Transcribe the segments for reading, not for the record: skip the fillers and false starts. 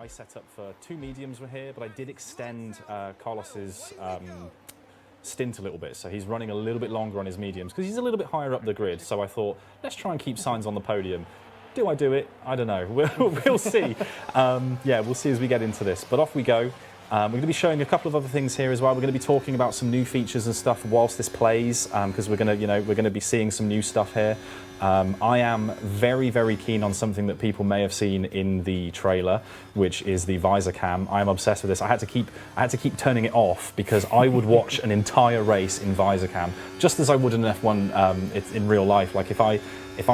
I set up for 2 mediums were here, but I did extend Carlos's stint a little bit, so he's running a little bit longer on his mediums because he's a little bit higher up the grid. So I thought, let's try and keep Sainz on the podium. Do I do it? I don't know. We'll see. Yeah, we'll see as we get into this. But off we go. We're going to be showing a couple of other things here as well. We're going to be talking about some new features and stuff whilst this plays, because we're going to be seeing some new stuff here. I am very, very keen on something that people may have seen in the trailer, which is the visor cam. I'm obsessed with this. I had to keep turning it off because I would watch an entire race in visor cam, just as I would in F1 in real life. Like if I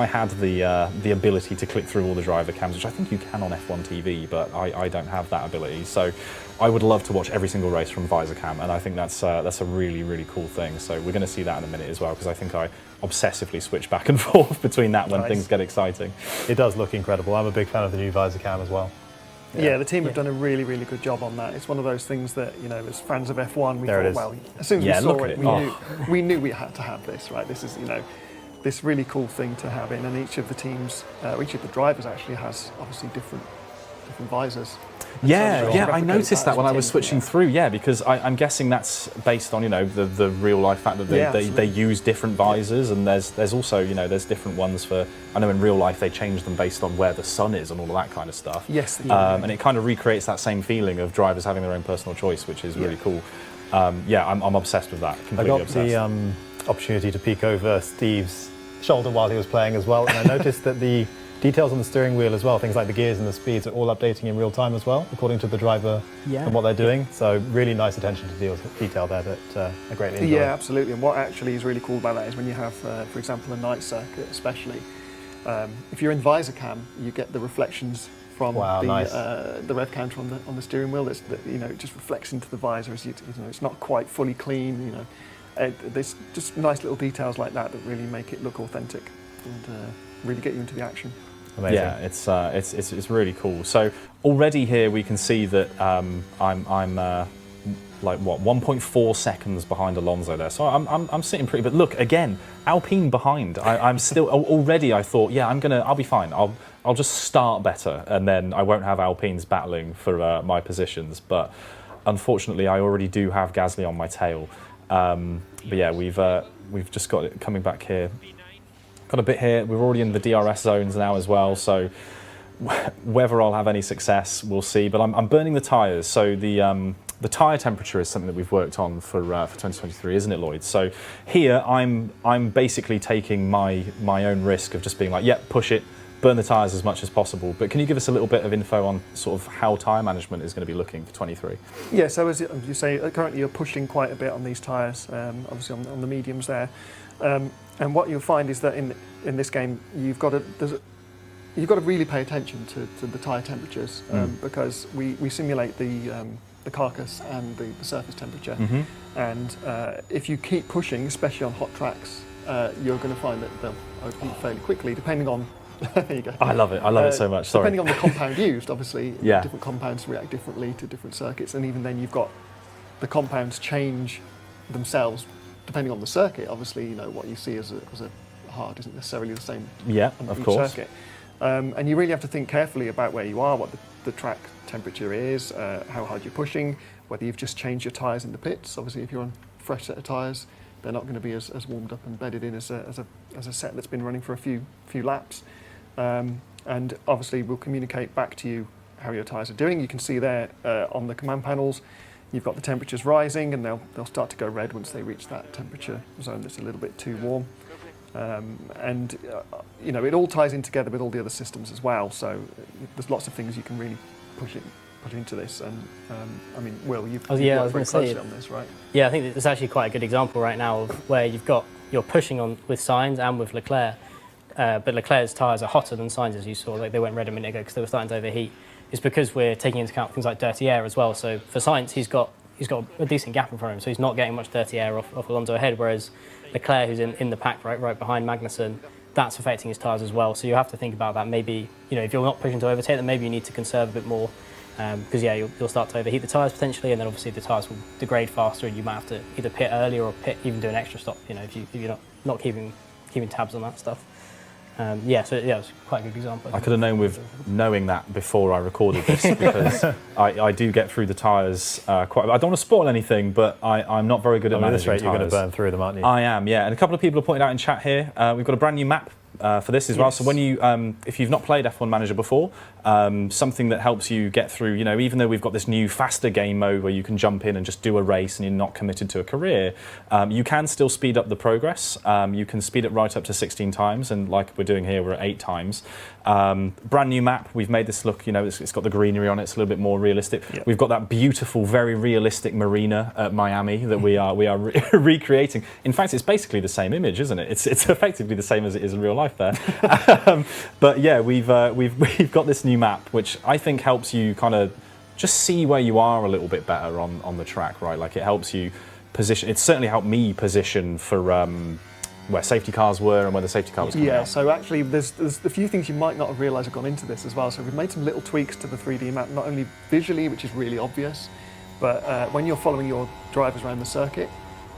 had the ability to click through all the driver cams, which I think you can on F1 TV, but I don't have that ability. So I would love to watch every single race from visor cam, and I think that's a really, really cool thing. So we're going to see that in a minute as well, because I think I obsessively switch back and forth between that when things get exciting. It does look incredible. I'm a big fan of the new visor cam as well. Yeah, the team have done a really, really good job on that. It's one of those things that, as fans of F1, we There it thought, is. well, as soon as we saw it, we knew we had to have this, right? This is, this really cool thing to have in, and each of the teams, each of the drivers actually has obviously different visors. Yeah, I noticed that when I was switching through. Yeah, because I'm guessing that's based on the real life fact that they use different visors, and there's also there's different ones for. I know in real life they change them based on where the sun is and all of that kind of stuff. Yes, and it kind of recreates that same feeling of drivers having their own personal choice, which is really cool. Yeah, I'm obsessed with that. Completely obsessed. I got the opportunity to peek over Steve's shoulder while he was playing as well, and I noticed that the details on the steering wheel as well, things like the gears and the speeds, are all updating in real time as well, according to the driver and what they're doing. So really nice attention to detail there that I greatly enjoy. Yeah, absolutely. And what actually is really cool about that is when you have, for example, a night circuit especially, if you're in visor cam, you get the reflections from the rev counter on the steering wheel. It just reflects into the visor as it's not quite fully clean. There's just nice little details like that that really make it look authentic and really get you into the action. Amazing. Yeah, it's really cool. So already here we can see that I'm like 1.4 seconds behind Alonso there. So I'm sitting pretty. But look again, Alpine behind. I'm still already. I thought, yeah, I'll be fine. I'll just start better, and then I won't have Alpines battling for my positions. But unfortunately, I already do have Gasly on my tail. But yeah, we've just got it coming back here. Got a bit here. We're already in the DRS zones now as well, so whether I'll have any success, we'll see. But I'm burning the tyres, so the tyre temperature is something that we've worked on for 2023, isn't it, Lloyd? So here I'm basically taking my own risk of just being like, yep, push it, burn the tyres as much as possible. But can you give us a little bit of info on sort of how tyre management is going to be looking for 23? Yeah, so as you say, currently you're pushing quite a bit on these tyres, obviously on the mediums there. And what you'll find is that in this game, you've got to really pay attention to the tyre temperatures because we simulate the carcass and the surface temperature. And if you keep pushing, especially on hot tracks, you're going to find that they'll overheat fairly quickly, depending on. There you go. I love it. I love it so much. Sorry. Depending on the compound used, obviously, different compounds react differently to different circuits, and even then, you've got the compounds change themselves. Depending on the circuit, obviously, what you see as a hard isn't necessarily the same on each circuit. And you really have to think carefully about where you are, what the track temperature is, how hard you're pushing, whether you've just changed your tyres in the pits. Obviously, if you're on a fresh set of tyres, they're not going to be as warmed up and bedded in as a set that's been running for a few laps. And obviously, we'll communicate back to you how your tyres are doing. You can see there on the command panels, you've got the temperatures rising, and they'll start to go red once they reach that temperature zone that's a little bit too warm. And it all ties in together with all the other systems as well. So there's lots of things you can really put into this. And I mean, Will, you've worked very closely on this, right? Yeah, I think it's actually quite a good example right now of where you're pushing on with Sainz and with Leclerc, but Leclerc's tyres are hotter than Sainz's. You saw like they went red a minute ago because they were starting to overheat. It's because we're taking into account things like dirty air as well. So for Sainz, he's got a decent gap in front of him, so he's not getting much dirty air off Alonso ahead. Whereas Leclerc, who's in the pack right behind Magnussen, that's affecting his tyres as well. So you have to think about that. Maybe if you're not pushing to overtake them, maybe you need to conserve a bit more because you'll start to overheat the tyres potentially, and then obviously the tyres will degrade faster, and you might have to either pit earlier or even do an extra stop. If you're not keeping tabs on that stuff. So it was quite a good example. I could have known with knowing that before I recorded this because I do get through the tyres quite. I don't want to spoil anything, but I'm not very good at managing tyres. You're going to burn through them, aren't you? I am, yeah. And a couple of people have pointed out in chat here, we've got a brand new map for this as well. So when you, if you've not played F1 Manager before, something that helps you get through, even though we've got this new faster game mode where you can jump in and just do a race and you're not committed to a career, you can still speed up the progress. You can speed it right up to 16 times, and like we're doing here, we're at 8 times. Brand new map. We've made this look, it's got the greenery on it. It's a little bit more realistic. Yep. We've got that beautiful, very realistic marina at Miami that we are recreating. In fact, it's basically the same image, isn't it? It's effectively the same as it is in real life there. But yeah, we've got this new map, which I think helps you kind of just see where you are a little bit better on the track, right? Like it helps you position. It's certainly helped me position for where safety cars were and where the safety car was coming out. So actually there's a few things you might not have realised have gone into this as well. So we've made some little tweaks to the 3D map, not only visually, which is really obvious, but when you're following your drivers around the circuit,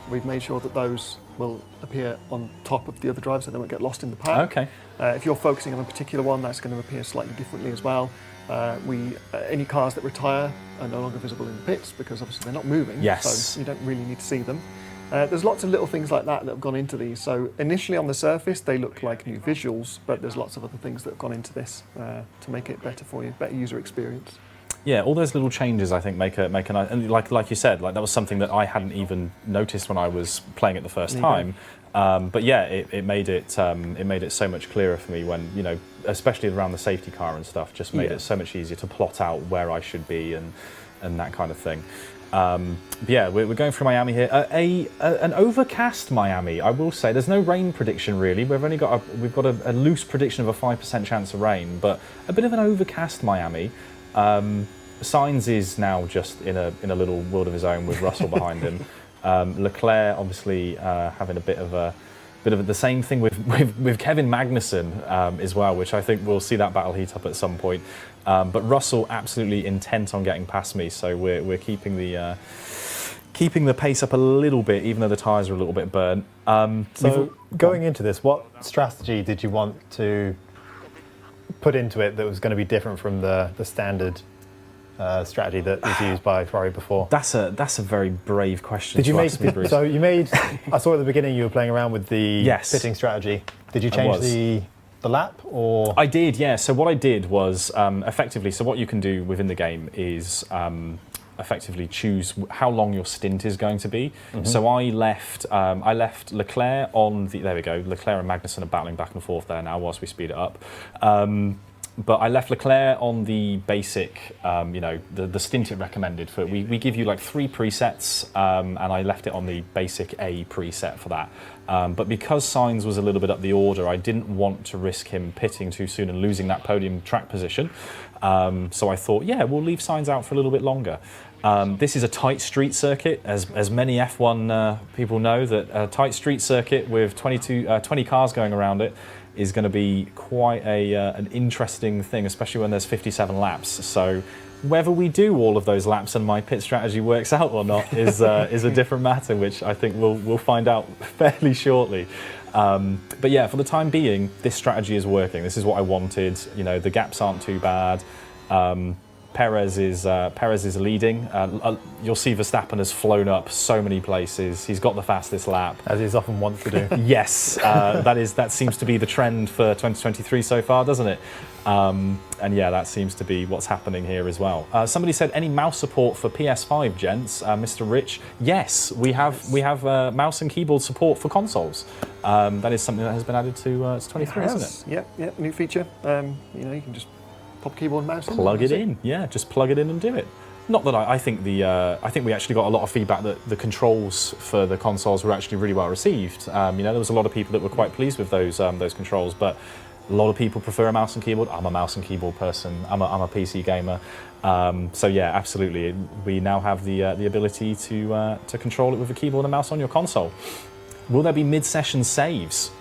we've made sure that those will appear on top of the other drivers so they won't get lost in the pack. Okay. If you're focusing on a particular one, that's going to appear slightly differently as well. Any cars that retire are no longer visible in the pits because obviously they're not moving, so you don't really need to see them. There's lots of little things like that have gone into these. So initially on the surface they look like new visuals, but there's lots of other things that have gone into this to make it better for you, better user experience. Yeah, all those little changes I think make a nice, and like you said, like that was something that I hadn't even noticed when I was playing it the first time. But yeah, it made it so much clearer for me when especially around the safety car and stuff, just made it so much easier to plot out where I should be and that kind of thing. Yeah, we're going through Miami here. An overcast Miami, I will say. There's no rain prediction really. We've got a loose prediction of a 5% chance of rain, but a bit of an overcast Miami. Sainz is now just in a little world of his own with Russell behind him. Leclerc obviously having a bit of the same thing with Kevin Magnussen as well, which I think we'll see that battle heat up at some point. But Russell absolutely intent on getting past me, so we're keeping the pace up a little bit, even though the tyres are a little bit burnt. So going into this, what strategy did you want to put into it that was going to be different from the standard strategy that was used by Ferrari before? That's a very brave question. Did you make me, so you made? I saw at the beginning you were playing around with the pitting strategy. Did you change the lap or? I did, yeah. So what I did was effectively. So what you can do within the game is effectively choose how long your stint is going to be. Mm-hmm. So I left Leclerc on the. There we go. Leclerc and Magnussen are battling back and forth there now whilst we speed it up. But I left Leclerc on the basic, the stint it recommended. We give you like 3 presets, and I left it on the basic A preset for that. But because Sainz was a little bit up the order, I didn't want to risk him pitting too soon and losing that podium track position. So I thought, yeah, we'll leave Sainz out for a little bit longer. This is a tight street circuit, as many F1 people know, that a tight street circuit with 20 cars going around it is going to be quite an interesting thing, especially when there's 57 laps. So whether we do all of those laps and my pit strategy works out or not is a different matter, which I think we'll find out fairly shortly. But yeah, for the time being, this strategy is working. This is what I wanted. The gaps aren't too bad. Perez is leading. You'll see Verstappen has flown up so many places. He's got the fastest lap, as he's often wants to do. Yes, that seems to be the trend for 2023 so far, doesn't it? And yeah, that seems to be what's happening here as well. Somebody said, any mouse support for PS5, gents? Mr. Rich, yes, we have mouse and keyboard support for consoles. That is something that has been added to 23, isn't it? Yep, new feature. You can just pop keyboard and mouse. Plug it in, yeah. Just plug it in and do it. Not that I think we actually got a lot of feedback that the controls for the consoles were actually really well received. There was a lot of people that were quite pleased with those controls, but a lot of people prefer a mouse and keyboard. I'm a mouse and keyboard person. I'm a PC gamer. So yeah, absolutely. We now have the ability to control it with a keyboard and mouse on your console. Will there be mid-session saves?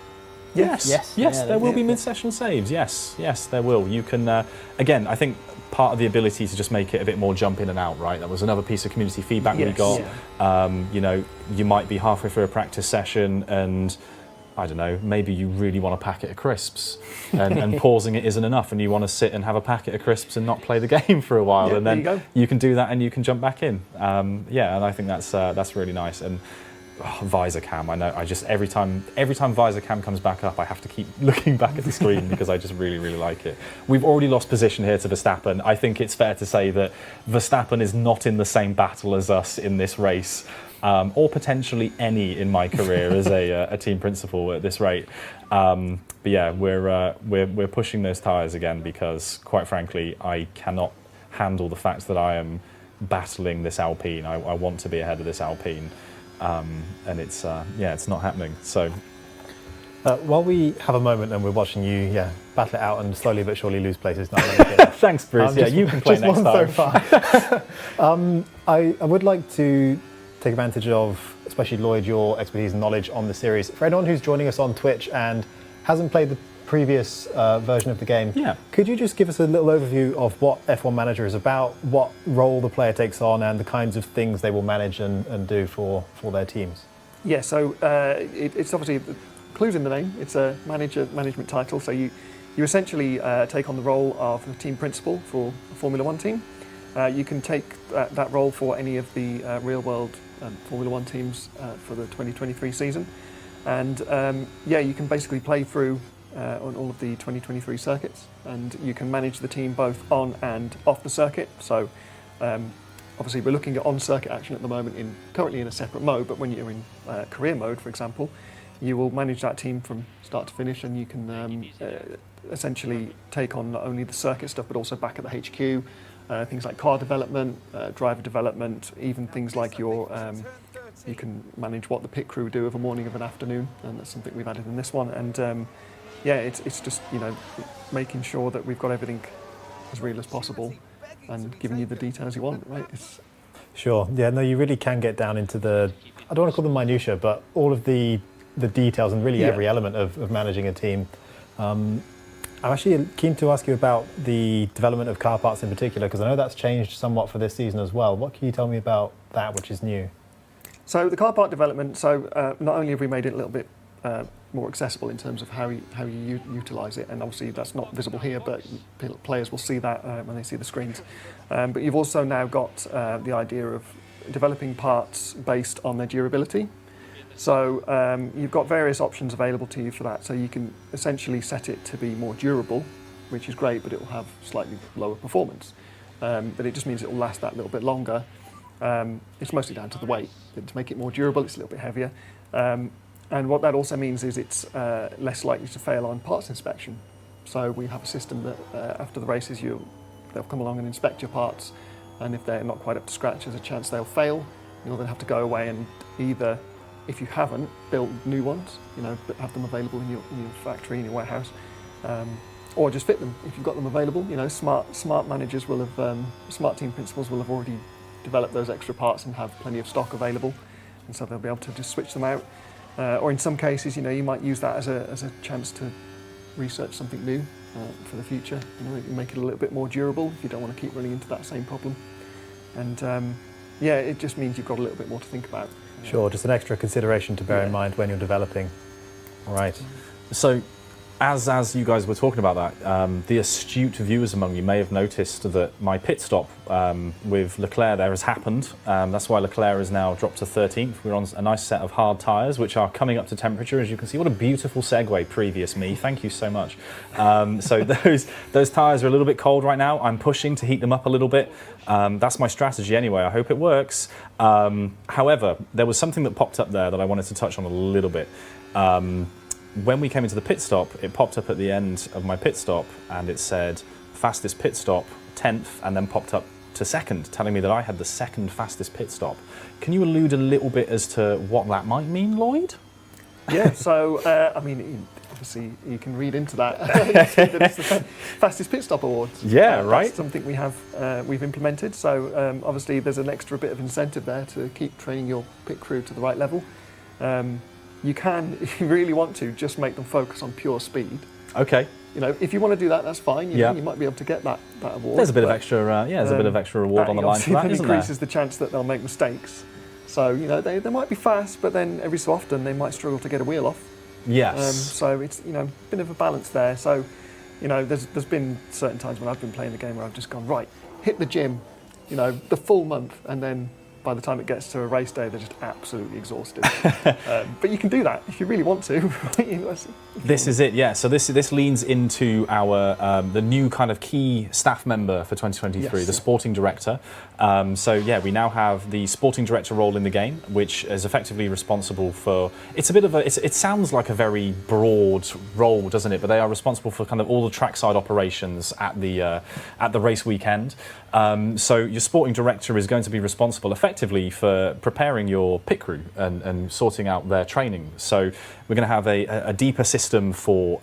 Yes, there will be mid-session saves. Yes, there will. You can, again, I think part of the ability to just make it a bit more jump in and out, right? That was another piece of community feedback we got. You might be halfway through a practice session and I don't know, maybe you really want a packet of crisps and pausing it isn't enough and you want to sit and have a packet of crisps and not play the game for a while, and then you can do that and you can jump back in. Yeah, and I think that's really nice. And visor cam, I know, I just every time visor cam comes back up, I have to keep looking back at the screen because I just really, really like it. We've already lost position here to Verstappen. I think it's fair to say that Verstappen is not in the same battle as us in this race. Or potentially any in my career as a team principal at this rate. But yeah, we're pushing those tyres again because, quite frankly, I cannot handle the fact that I am battling this Alpine. I want to be ahead of this Alpine, and it's not happening. So. While we have a moment and we're watching you, battle it out and slowly but surely lose places. Thanks, Bruce. You can play next time. So far. I would like to take advantage of, especially Lloyd, your expertise and knowledge on the series. For anyone who's joining us on Twitch and hasn't played the previous version of the game, could you just give us a little overview of what F1 Manager is about, what role the player takes on, and the kinds of things they will manage and do for their teams? Yeah, so it's obviously, the clue's in the name, it's a management title, so you essentially take on the role of the team principal for a Formula One team. You can take that role for any of the real-world Formula One teams for the 2023 season. And you can basically play through on all of the 2023 circuits, and you can manage the team both on and off the circuit. So obviously we're looking at on-circuit action at the moment, currently in a separate mode, but when you're in career mode, for example, you will manage that team from start to finish, and you can essentially take on not only the circuit stuff, but also back at the HQ, things like car development, driver development, even things like you can manage what the pit crew do of a morning, of an afternoon, and that's something we've added in this one. And it's just, making sure that we've got everything as real as possible and giving you the details you want, right? Sure. Yeah, no, you really can get down into I don't want to call them minutiae, but all of the details and really every element of managing a team. I'm actually keen to ask you about the development of car parts in particular, because I know that's changed somewhat for this season as well. What can you tell me about that, which is new? So the car part development, not only have we made it a little bit more accessible in terms of how you utilise it, and obviously that's not visible here, but players will see that when they see the screens. But you've also now got the idea of developing parts based on their durability. So you've got various options available to you for that. So you can essentially set it to be more durable, which is great, but it will have slightly lower performance. But it just means it will last that little bit longer. It's mostly down to the weight. To make it more durable, it's a little bit heavier. And what that also means is it's less likely to fail on parts inspection. So we have a system that after the races, they'll come along and inspect your parts. And if they're not quite up to scratch, there's a chance they'll fail. You'll then have to go away and either, if you haven't, build new ones, have them available in your factory, in your warehouse, or just fit them if you've got them available. Smart managers will have, smart team principals will have already developed those extra parts and have plenty of stock available, and so they'll be able to just switch them out. Or in some cases, you might use that as a chance to research something new for the future. Make it a little bit more durable if you don't want to keep running into that same problem. And it just means you've got a little bit more to think about. Sure, just an extra consideration to bear in mind when you're developing. All right. So, as you guys were talking about that, the astute viewers among you may have noticed that my pit stop with Leclerc there has happened. That's why Leclerc is now dropped to 13th. We're on a nice set of hard tyres, which are coming up to temperature, as you can see. What a beautiful segue, previous me. Thank you so much. So those tyres are a little bit cold right now. I'm pushing to heat them up a little bit. That's my strategy anyway. I hope it works. However, there was something that popped up there that I wanted to touch on a little bit. When we came into the pit stop, it popped up at the end of my pit stop and it said fastest pit stop, 10th, and then popped up to second, telling me that I had the second fastest pit stop. Can you allude a little bit as to what that might mean, Lloyd? Yeah, so, obviously you can read into that. You see that it's the fastest pit stop awards. Yeah, right. That's something we've implemented. So obviously there's an extra bit of incentive there to keep training your pit crew to the right level. You can, if you really want to, just make them focus on pure speed. Okay. If you want to do that, that's fine. You might be able to get that award. There's a bit of extra, there's a bit of extra reward on the line for that, isn't there? Increases the chance that they'll make mistakes. So they might be fast, but then every so often they might struggle to get a wheel off. Yes. So it's a bit of a balance there. So there's been certain times when I've been playing the game where I've just gone, right, hit the gym, the full month, and then by the time it gets to a race day, they're just absolutely exhausted. But you can do that if you really want to. This is it, yeah. So this leans into our the new kind of key staff member for 2023, Yes. the sporting director. So yeah, we now have the sporting director role in the game, which is effectively responsible for. It's a bit of a. It sounds like a very broad role, doesn't it? But they are responsible for kind of all the trackside operations at the race weekend. So your sporting director is going to be responsible effectively for preparing your pit crew and sorting out their training. So we're going to have a deeper system for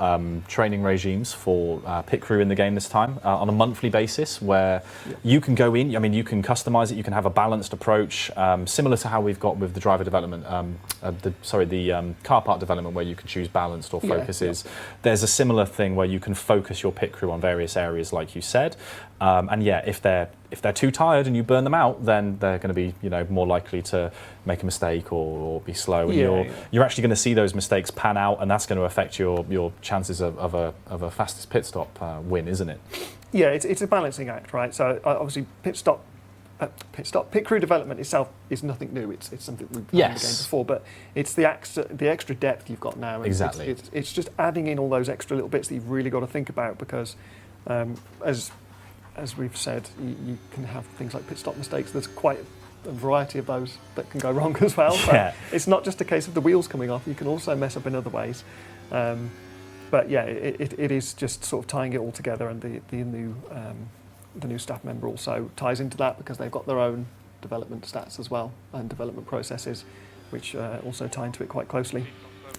training regimes for pit crew in the game this time on a monthly basis, where you can go in. I mean, you can customize it. You can have a balanced approach, similar to how we've got with the driver development. The car part development, where you can choose balanced or focuses. Yeah. There's a similar thing where you can focus your pit crew on various areas, like you said. And yeah, if they're too tired and you burn them out, then they're going to be more likely to make a mistake or be slow. And you're actually going to see those mistakes pan out, and that's going to affect your chances of a fastest pit stop win, isn't it? Yeah, it's a balancing act, right? So obviously pit crew development itself is nothing new. It's something we've done in the game before, but it's the extra depth you've got now. And exactly. It's just adding in all those extra little bits that you've really got to think about, because as we've said, you can have things like pit stop mistakes. There's quite a variety of those that can go wrong as well. Yeah. It's not just a case of the wheels coming off. You can also mess up in other ways. But yeah, it is just sort of tying it all together, and the new staff member also ties into that, because they've got their own development stats as well and development processes, which also tie into it quite closely.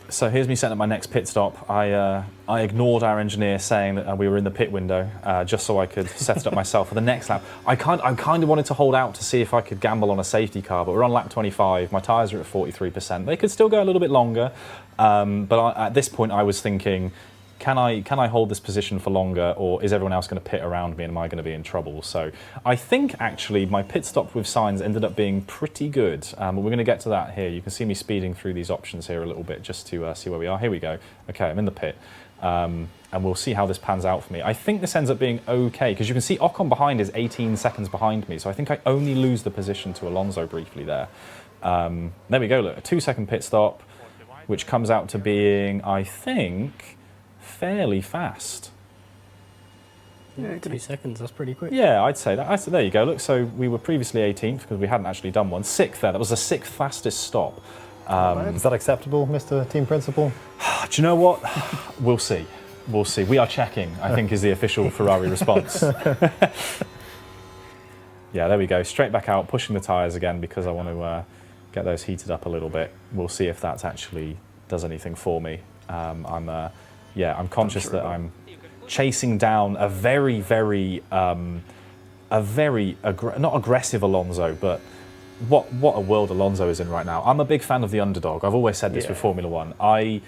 So here's me setting up my next pit stop. I ignored our engineer saying that we were in the pit window, just so I could set it up myself for the next lap. I kind of wanted to hold out to see if I could gamble on a safety car, but we're on lap 25. My tyres are at 43%. They could still go a little bit longer, but at this point I was thinking, can I hold this position for longer, or is everyone else going to pit around me and am I going to be in trouble? So I think actually my pit stop with signs ended up being pretty good. But we're going to get to that here. You can see me speeding through these options here a little bit just to see where we are. Here we go. Okay, I'm in the pit. And we'll see how this pans out for me. I think this ends up being okay, because you can see Ocon behind is 18 seconds behind me. So I think I only lose the position to Alonso briefly there. There we go, look, a 2-second pit stop, which comes out to being, I think, fairly fast. Yeah, 2 seconds, that's pretty quick. Yeah, I'd say that. There you go. Look, so we were previously 18th because we hadn't actually done one. 6th there. That was the 6th fastest stop. Is that acceptable, Mr. Team Principal? Do you know what? We'll see. We'll see. We are checking, I think, is the official Ferrari response. Yeah, there we go. Straight back out, pushing the tyres again because I want to get those heated up a little bit. We'll see if that actually does anything for me. I'm conscious that I'm chasing down a very, very, not aggressive Alonso, but what a world Alonso is in right now. I'm a big fan of the underdog. I've always said this with Formula One. I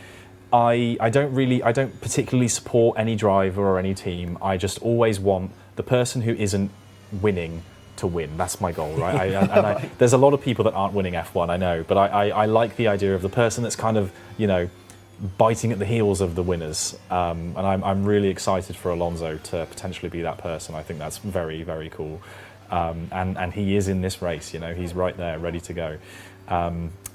don't particularly support any driver or any team. I just always want the person who isn't winning to win. That's my goal, right? There's a lot of people that aren't winning F1, I know, but I like the idea of the person that's kind of, biting at the heels of the winners. And I'm really excited for Alonso to potentially be that person. I think that's very, very cool. And he is in this race, he's right there, ready to go.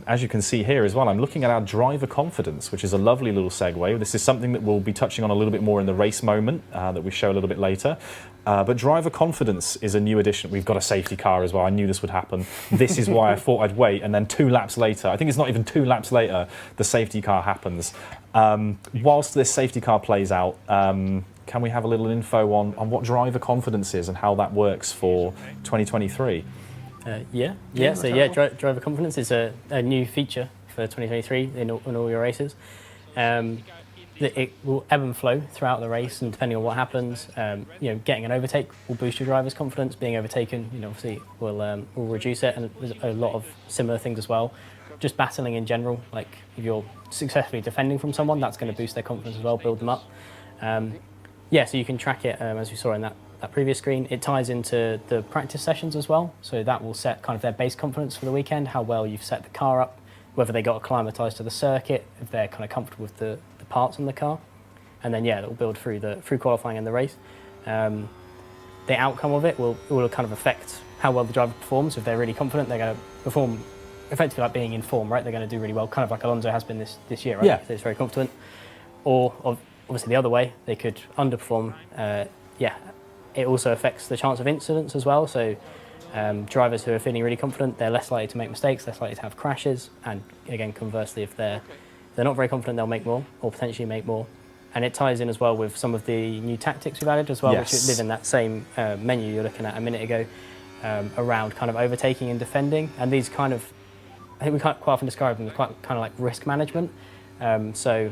As you can see here as well, I'm looking at our driver confidence, which is a lovely little segue. This is something that we'll be touching on a little bit more in the race moment that we show a little bit later. But driver confidence is a new addition. We've got a safety car as well. I knew this would happen. This is why I thought I'd wait. And then 2 laps later, I think it's not even 2 laps later, the safety car happens. Whilst this safety car plays out, can we have a little info on what driver confidence is and how that works for 2023? Driver confidence is a new feature for 2023 in all your races. It will ebb and flow throughout the race, and depending on what happens, getting an overtake will boost your driver's confidence. Being overtaken, obviously will reduce it, and there's a lot of similar things as well. Just battling in general, like if you're successfully defending from someone, that's going to boost their confidence as well, build them up. So you can track it as we saw in that previous screen. It ties into the practice sessions as well, so that will set kind of their base confidence for the weekend, how well you've set the car up, whether they got acclimatized to the circuit, if they're kind of comfortable with the parts on the car. And then, yeah, it will build through qualifying and the race. The outcome of it will kind of affect how well the driver performs. If they're really confident, they're going to perform effectively like being in form, right? They're going to do really well, kind of like Alonso has been this year, right? Yeah. So it's very confident. Or obviously the other way, they could underperform. It also affects the chance of incidents as well. So drivers who are feeling really confident, they're less likely to make mistakes, less likely to have crashes. And again, conversely, if they're not very confident, they'll make more or potentially make more. And it ties in as well with some of the new tactics we've added as well, Yes. which live in that same menu you're looking at a minute ago, around kind of overtaking and defending. And these kind of, I think we quite often describe them as quite kind of like risk management. So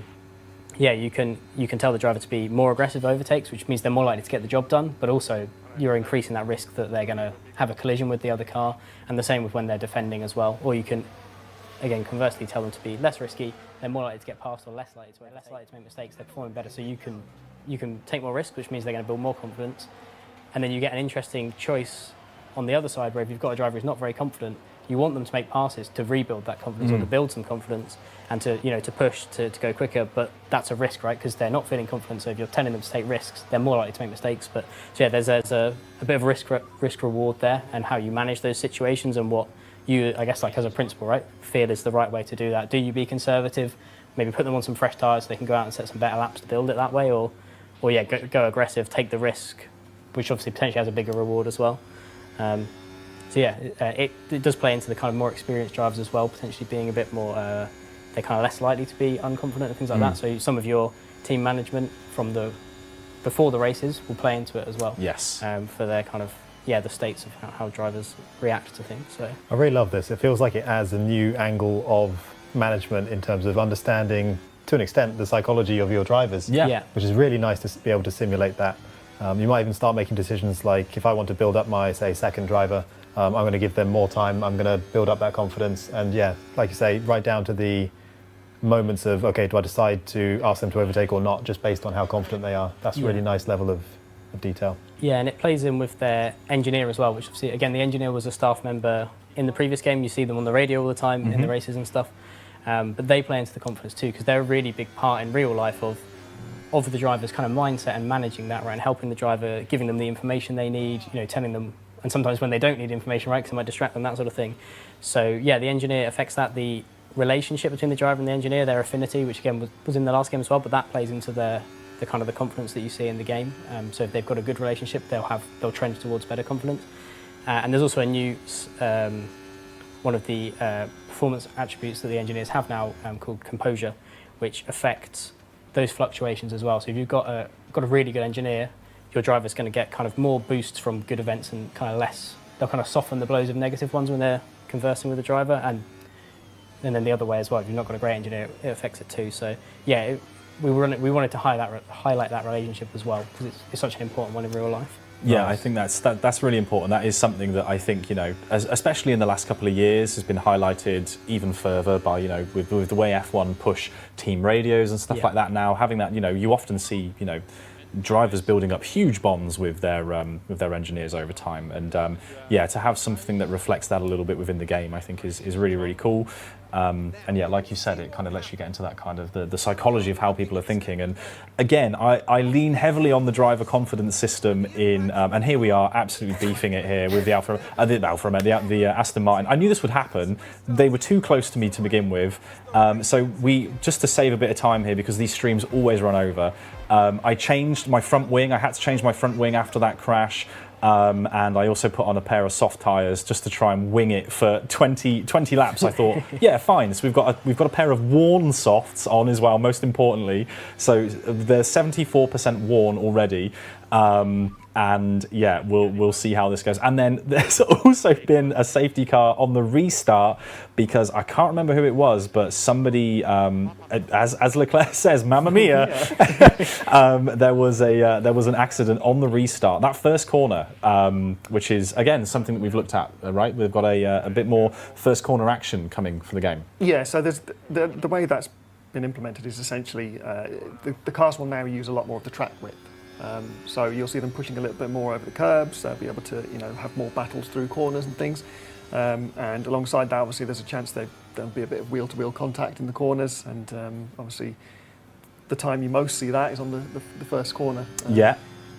yeah, you can tell the driver to be more aggressive overtakes, which means they're more likely to get the job done, but also you're increasing that risk that they're going to have a collision with the other car, and the same with when they're defending as well. Or you can, again, conversely tell them to be less risky, they're more likely to get past or less likely to make mistakes, they're performing better, so you can take more risk, which means they're going to build more confidence. And then you get an interesting choice on the other side, where if you've got a driver who's not very confident, you want them to make passes to rebuild that confidence or to build some confidence and to push to go quicker, but that's a risk, right? Because they're not feeling confident. So if you're telling them to take risks, they're more likely to make mistakes. But so yeah, there's a bit of risk reward there, and how you manage those situations and what you, I guess, like as a principle, right, feel is the right way to do that. Do you be conservative? Maybe put them on some fresh tyres so they can go out and set some better laps to build it that way, or yeah, go aggressive, take the risk, which obviously potentially has a bigger reward as well. So yeah, it does play into the kind of more experienced drivers as well, potentially being a bit more, they're kind of less likely to be unconfident and things like that. So some of your team management from before the races will play into it as well. Yes. For their kind of, the states of how drivers react to things. So I really love this. It feels like it adds a new angle of management in terms of understanding, to an extent, the psychology of your drivers. Yeah. Which is really nice to be able to simulate that. You might even start making decisions like, if I want to build up my, say, second driver, I'm going to give them more time, I'm going to build up that confidence. And yeah, like you say, right down to the moments of, okay, do I decide to ask them to overtake or not, just based on how confident they are. That's a really nice level of detail. Yeah, and it plays in with their engineer as well, which obviously, again, the engineer was a staff member in the previous game. You see them on the radio all the time in the races and stuff. But they play into the confidence too, because they're a really big part in real life of the driver's kind of mindset and managing that, right, and helping the driver, giving them the information they need, telling them, and sometimes when they don't need information, right, because it might distract them, that sort of thing. So yeah, the engineer affects that, the relationship between the driver and the engineer, their affinity, which again was in the last game as well, but that plays into the kind of the confidence that you see in the game. So if they've got a good relationship, they'll trend towards better confidence. And there's also a new one of the performance attributes that the engineers have now called composure, which affects those fluctuations as well. So if you've got a really good engineer, your driver's going to get kind of more boosts from good events and kind of less. They'll kind of soften the blows of negative ones when they're conversing with the driver, and then the other way as well. If you've not got a great engineer, it affects it too. So yeah, we wanted to highlight that relationship as well, because it's such an important one in real life. Yeah, I think that's really important. That is something that I think, especially in the last couple of years, has been highlighted even further by, with the way F1 push team radios and stuff like that now. Having that, you often see, drivers building up huge bonds with their engineers over time, and to have something that reflects that a little bit within the game, I think is really, really cool. And yeah, like you said, it kind of lets you get into that kind of the psychology of how people are thinking. And again, I lean heavily on the driver confidence system in, and here we are absolutely beefing it here with the Aston Martin. I knew this would happen. They were too close to me to begin with. So just to save a bit of time here, because these streams always run over, I changed my front wing. I had to change my front wing after that crash. And I also put on a pair of soft tyres just to try and wing it for 20 laps. I thought, yeah, fine. So we've got a pair of worn softs on as well, most importantly. So they're 74% worn already. And yeah, we'll see how this goes. And then there's also been a safety car on the restart, because I can't remember who it was, but somebody, as Leclerc says, "Mamma mia!" there was an accident on the restart, that first corner, which is again something that we've looked at. Right, we've got a bit more first corner action coming for the game. Yeah, so there's the way that's been implemented is essentially the cars will now use a lot more of the track width. So you'll see them pushing a little bit more over the curbs. They'll be able to, have more battles through corners and things. And alongside that, obviously, there's a chance they've there'll be a bit of wheel-to-wheel contact in the corners, and obviously the time you most see that is on the first corner. Yeah.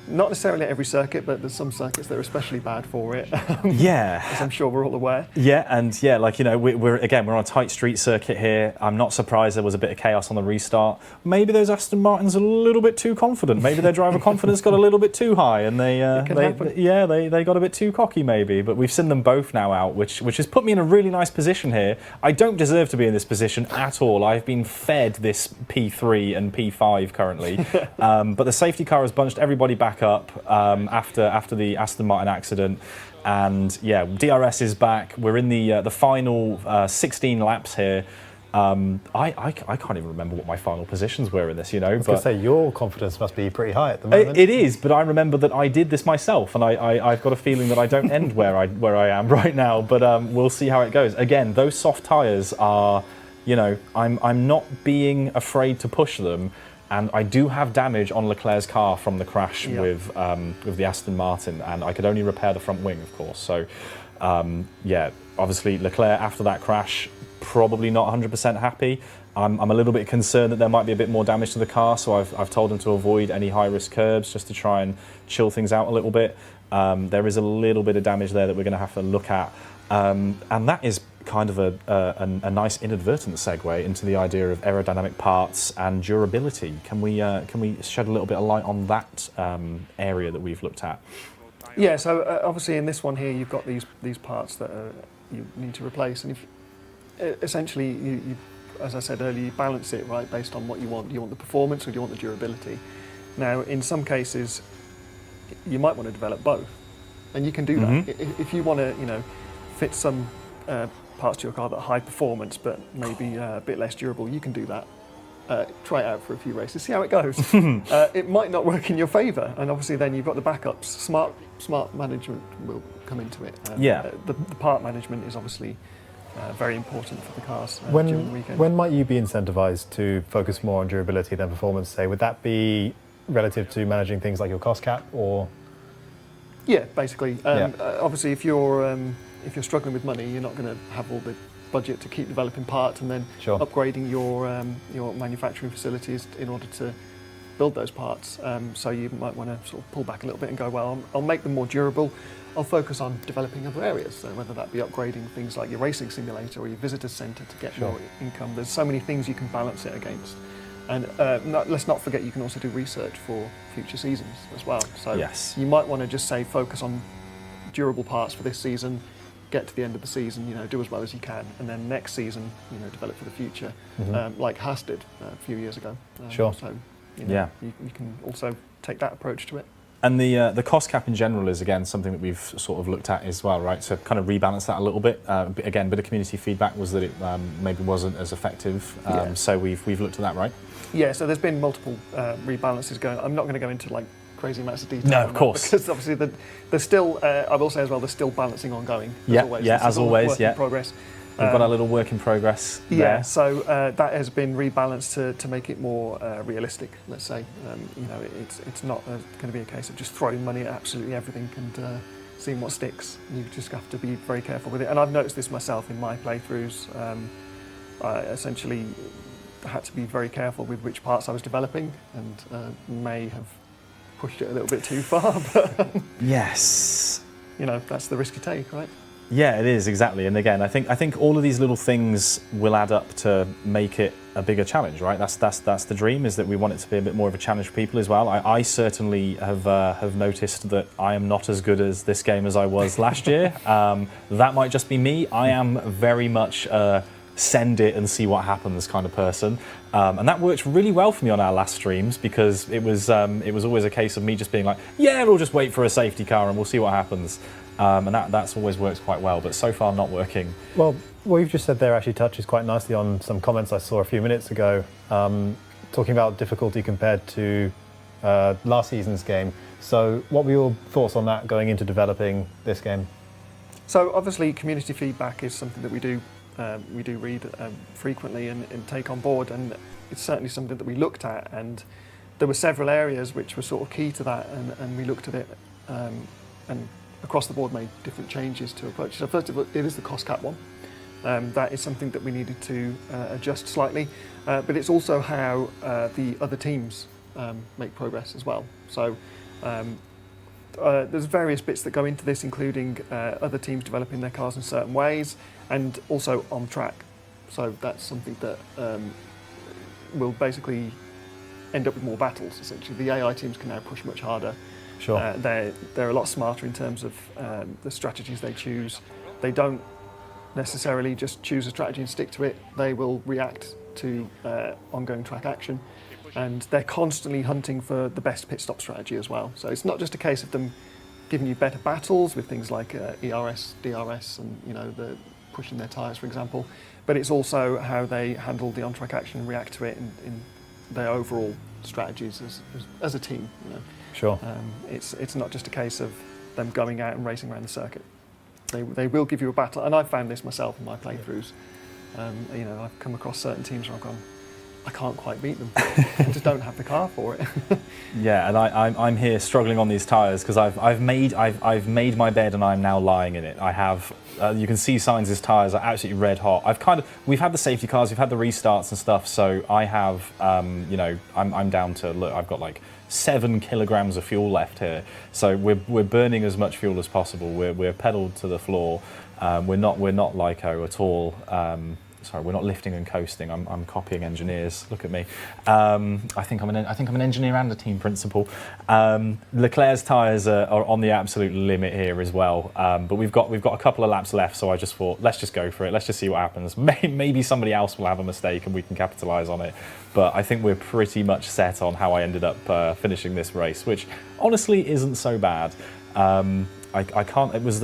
Not necessarily at every circuit, but there's some circuits that are especially bad for it. Yeah. As I'm sure we're all aware. Yeah, and yeah, like, you know, we're on a tight street circuit here. I'm not surprised there was a bit of chaos on the restart. Maybe those Aston Martins are a little bit too confident. Maybe their driver confidence got a little bit too high, and they got a bit too cocky maybe. But we've seen them both now out, which has put me in a really nice position here. I don't deserve to be in this position at all. I've been fed this P3 and P5 currently, but the safety car has bunched everybody back up after the Aston Martin accident, and yeah, DRS is back. We're in the final 16 laps here. I can't even remember what my final positions were in this, you know. I was going to say, your confidence must be pretty high at the moment. It is, but I remember that I did this myself, and I've got a feeling that I don't end where I am right now. But we'll see how it goes. Again, those soft tyres are, you know, I'm not being afraid to push them. And I do have damage on Leclerc's car from the crash with the Aston Martin, and I could only repair the front wing, of course. So, yeah, obviously Leclerc after that crash, probably not 100% happy. I'm a little bit concerned that there might be a bit more damage to the car, so I've told him to avoid any high-risk curbs just to try and chill things out a little bit. There is a little bit of damage there that we're going to have to look at, and that is kind of a nice inadvertent segue into the idea of aerodynamic parts and durability. Can we shed a little bit of light on that area that we've looked at? Yeah, so obviously in this one here you've got these parts that you need to replace, and if essentially you, as I said earlier, you balance it right based on what you want. Do you want the performance or do you want the durability? Now, in some cases, you might want to develop both, and you can do that. If you want to, you know, fit some parts to your car that are high performance but maybe a bit less durable, you can do that. Try it out for a few races, see how it goes. It might not work in your favour, and obviously then you've got the backups. Smart management will come into it. The part management is obviously very important for the cars during the weekend. When might you be incentivised to focus more on durability than performance, say? Would that be relative to managing things like your cost cap, or? Yeah, basically. Obviously, if you're struggling with money, you're not going to have all the budget to keep developing parts and then upgrading your manufacturing facilities in order to build those parts. So you might want to sort of pull back a little bit and go, well, I'll make them more durable. I'll focus on developing other areas. So whether that be upgrading things like your racing simulator or your visitor centre to get more income. There's so many things you can balance it against. And let's not forget, you can also do research for future seasons as well. So you might want to just say focus on durable parts for this season, get to the end of the season, you know, do as well as you can, and then next season, you know, develop for the future, like Haas did a few years ago. So you know, you can also take that approach to it. And the cost cap in general is, again, something that we've sort of looked at as well, right? So kind of rebalance that a little bit. Again, a bit of community feedback was that it maybe wasn't as effective. So we've looked at that, right? Yeah, so there's been multiple rebalances going. I'm not going to go into like crazy amounts of detail. No, of course. Because obviously there's still, I will say as well, there's still balancing ongoing. As always. Work in progress. We've got our little work in progress there. Yeah, so that has been rebalanced to make it more realistic, let's say. You know, it's not going to be a case of just throwing money at absolutely everything and seeing what sticks. You just have to be very careful with it. And I've noticed this myself in my playthroughs. I essentially had to be very careful with which parts I was developing, and may have pushed it a little bit too far. But yes. You know, that's the risk you take, right? Yeah, it is, exactly. And again, I think all of these little things will add up to make it a bigger challenge, right? That's the dream, is that we want it to be a bit more of a challenge for people as well. I certainly have noticed that I am not as good as this game as I was last year. That might just be me. I am very much send it and see what happens kind of person. And that worked really well for me on our last streams, because it was always a case of me just being like, yeah, we'll just wait for a safety car and we'll see what happens. And that's always works quite well, but so far not working. Well, what you've just said there actually touches quite nicely on some comments I saw a few minutes ago, talking about difficulty compared to last season's game. So what were your thoughts on that going into developing this game? So obviously community feedback is something that we do read frequently and take on board, and it's certainly something that we looked at, and there were several areas which were sort of key to that, and we looked at it and across the board made different changes to approach. So first of all, it is the cost cap one. That is something that we needed to adjust slightly, but it's also how the other teams make progress as well. So there's various bits that go into this, including other teams developing their cars in certain ways, and also on track. So that's something that will basically end up with more battles, essentially. The AI teams can now push much harder. Sure. They're a lot smarter in terms of the strategies they choose. They don't necessarily just choose a strategy and stick to it. They will react to ongoing track action, and they're constantly hunting for the best pit stop strategy as well. So it's not just a case of them giving you better battles with things like ERS, DRS, and the pushing their tyres, for example, but it's also how they handle the on-track action and react to it in their overall strategies as a team. Sure. It's not just a case of them going out and racing around the circuit. They will give you a battle, and I've found this myself in my playthroughs. I've come across certain teams where I've gone, I can't quite beat them. I just don't have the car for it. Yeah, and I'm here struggling on these tyres because I've made my bed and I'm now lying in it. I have. You can see Sainz's tyres are absolutely red hot. We've had the safety cars, we've had the restarts and stuff. So I have, I'm down to look. I've got like 7 kilograms of fuel left here. So we're burning as much fuel as possible. We're pedalled to the floor. We're not Lyco at all. Sorry, we're not lifting and coasting. I'm copying engineers. Look at me. I think I'm an engineer and a team principal. Leclerc's tyres are on the absolute limit here as well. But we've got a couple of laps left, so I just thought let's just go for it. Let's just see what happens. Maybe somebody else will have a mistake and we can capitalise on it. But I think we're pretty much set on how I ended up finishing this race, which honestly isn't so bad. I can't. It was.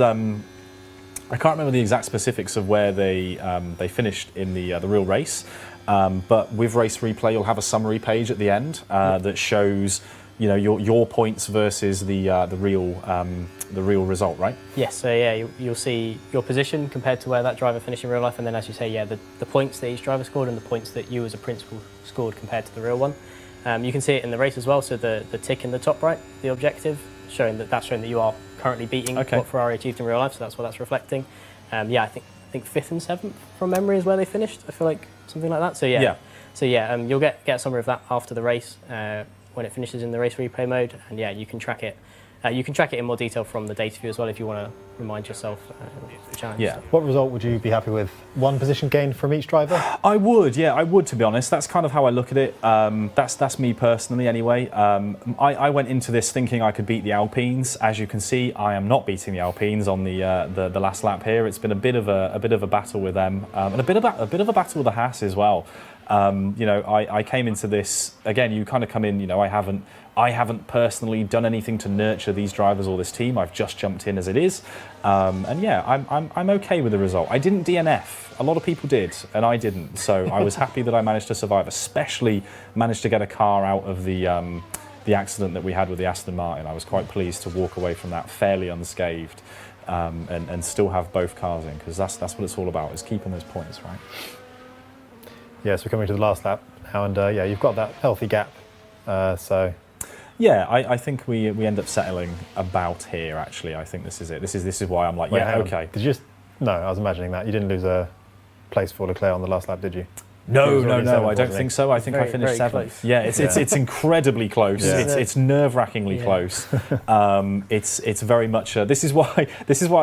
I can't remember the exact specifics of where they finished in the real race, but with race replay, you'll have a summary page at the end that shows your points versus the real result, right? Yes. So yeah, you'll see your position compared to where that driver finished in real life, and then as you say, yeah, the points that each driver scored and the points that you as a principal scored compared to the real one. You can see it in the race as well. So the tick in the top right, the objective, showing that you are currently beating what Ferrari achieved in real life, so that's what that's reflecting. I think 5th and 7th from memory is where they finished. I feel like something like that. So you'll get a summary of that after the race when it finishes in the race replay mode, and you can track it. You can track it in more detail from the data view as well if you want to remind yourself the challenge. Yeah. What result would you be happy with? 1 position gain from each driver? I would, to be honest. That's kind of how I look at it. That's me personally anyway. I went into this thinking I could beat the Alpines. As you can see, I am not beating the Alpines on the last lap here. It's been a bit of a battle with them, and a bit of a battle with the Haas as well. I came into this, again, you kind of come in, I haven't personally done anything to nurture these drivers or this team. I've just jumped in as it is. I'm okay with the result. I didn't DNF. A lot of people did, and I didn't. So I was happy that I managed to survive, especially managed to get a car out of the accident that we had with the Aston Martin. I was quite pleased to walk away from that fairly unscathed and still have both cars in, because that's what it's all about, is keeping those points, right? Yes, we're coming to the last lap now, and you've got that healthy gap. Yeah, I think we end up settling about here. Actually, I think this is it. This is why I'm like, okay. Did you just? No, I was imagining that you didn't lose a place for Leclerc on the last lap, did you? No, I don't think so. I think I finished 7th. Yeah, it's incredibly close. Yeah. It's nerve-wrackingly close. It's very much. This is why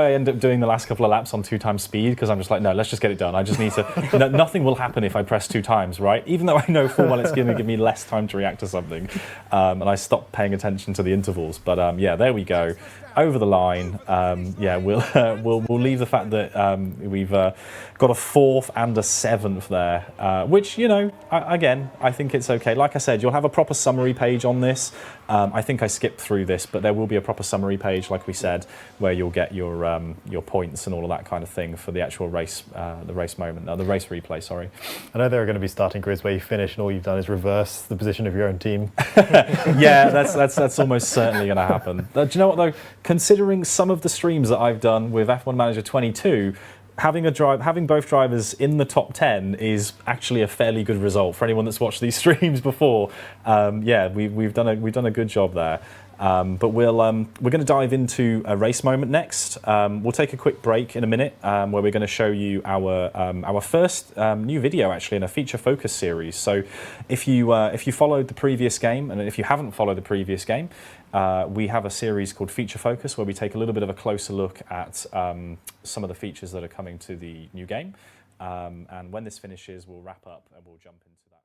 I end up doing the last couple of laps on 2 times speed, because I'm just like, no, let's just get it done. I just need to. Nothing will happen if I press 2 times, right? Even though I know full well it's going to give me less time to react to something, and I stopped paying attention to the intervals. But there we go. Over the line. We'll leave the fact that we've got a 4th and a 7th there, which I think it's okay. Like I said, you'll have a proper summary page on this. I think I skipped through this, but there will be a proper summary page, like we said, where you'll get your points and all of that kind of thing for the actual race, the race replay. Sorry. I know there are going to be starting grids where you finish and all you've done is reverse the position of your own team. Yeah, that's almost certainly going to happen. Do you know what though? Considering some of the streams that I've done with F1 Manager 22, having both drivers in the top 10 is actually a fairly good result for anyone that's watched these streams before. We've done a good job there. But we're going to dive into a race moment next. We'll take a quick break in a minute, where we're going to show you our first new video actually in a feature focus series. So if you followed the previous game, and if you haven't followed the previous game, we have a series called Feature Focus where we take a little bit of a closer look at some of the features that are coming to the new game. And when this finishes, we'll wrap up and we'll jump into that.